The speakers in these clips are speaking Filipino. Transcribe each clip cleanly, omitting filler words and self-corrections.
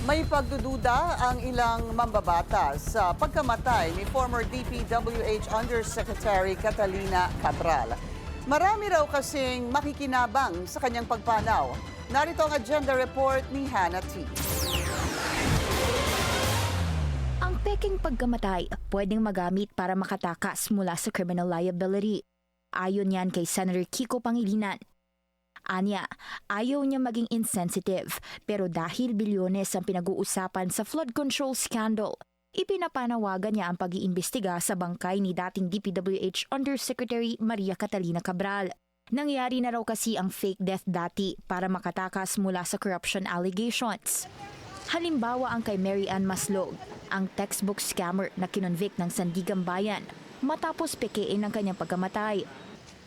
May pagdududa ang ilang mambabatas sa pagkamatay ni former DPWH Undersecretary Catalina Cabral. Marami raw kasing makikinabang sa kanyang pagpanaw. Narito ang agenda report ni Hannah T. Ang peking pagkamatay pwedeng magamit para makatakas mula sa criminal liability. Ayon yan kay Senator Kiko Pangilinan. Anya, ayaw niya maging insensitive pero dahil bilyones ang pinag-uusapan sa flood control scandal, ipinapanawagan niya ang pag-iimbestiga sa bangkay ni dating DPWH Undersecretary Maria Catalina Cabral. Nangyari na raw kasi ang fake death dati para makatakas mula sa corruption allegations. Halimbawa ang kay Mary Ann Maslog, ang textbook scammer na kinonvict ng Sandigan Bayan matapos pekein ang kanyang pagkamatay.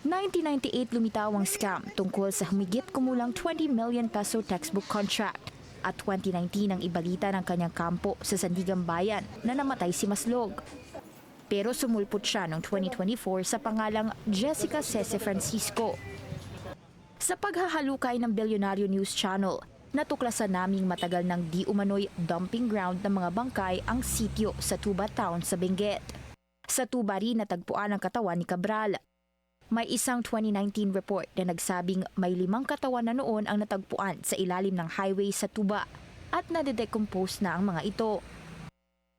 1998 lumitaw ang scam tungkol sa humigit kumulang 20 million peso textbook contract at 2019 ang ibalita ng kanyang kampo sa Sandigan Bayan na namatay si Maslog. Pero sumulpot siya noong 2024 sa pangalang Jessica Cese Francisco. Sa paghahalukay ng Bilyonaryo News Channel, natuklasan naming matagal ng di umano'y dumping ground ng mga bangkay ang sityo sa Tuba Town sa Benguet. Sa Tuba rin natagpuan ang katawan ni Cabral. May isang 2019 report na nagsabing may 5 katawan na noon ang natagpuan sa ilalim ng highway sa Tuba at nade-decompose na ang mga ito.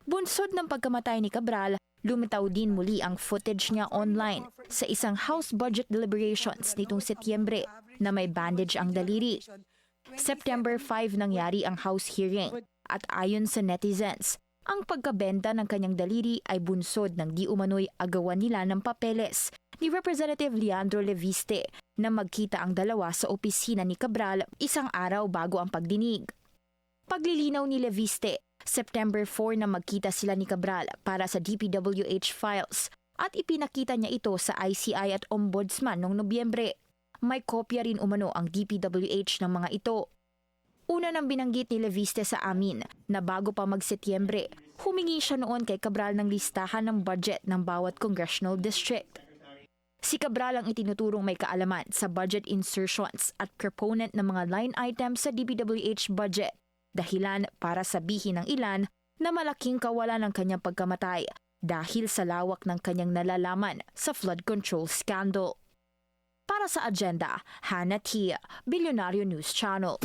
Bunsod ng pagkamatay ni Cabral, lumitaw din muli ang footage niya online sa isang House Budget Deliberations nitong Setyembre na may bandage ang daliri. September 5 nangyari ang House hearing at ayon sa netizens, ang pagkabenta ng kanyang daliri ay bunsod ng di umano'y agawan nila ng papeles ni Representative Leandro Leviste na magkita ang dalawa sa opisina ni Cabral isang araw bago ang pagdinig. Paglilinaw ni Leviste, September 4 na magkita sila ni Cabral para sa DPWH files at ipinakita niya ito sa ICI at Ombudsman noong Nobyembre. May kopya rin umano ang DPWH ng mga ito. Una nang binanggit ni Leviste sa amin na bago pa mag-Setyembre, humingi siya noon kay Cabral ng listahan ng budget ng bawat congressional district. Si Cabral ang itinuturong may kaalaman sa budget insertions at proponent ng mga line items sa DPWH budget, dahilan para sabihin ng ilan na malaking kawalan ng kanyang pagkamatay dahil sa lawak ng kanyang nalalaman sa flood control scandal. Para sa agenda, Hannah T, Bilyonaryo News Channel.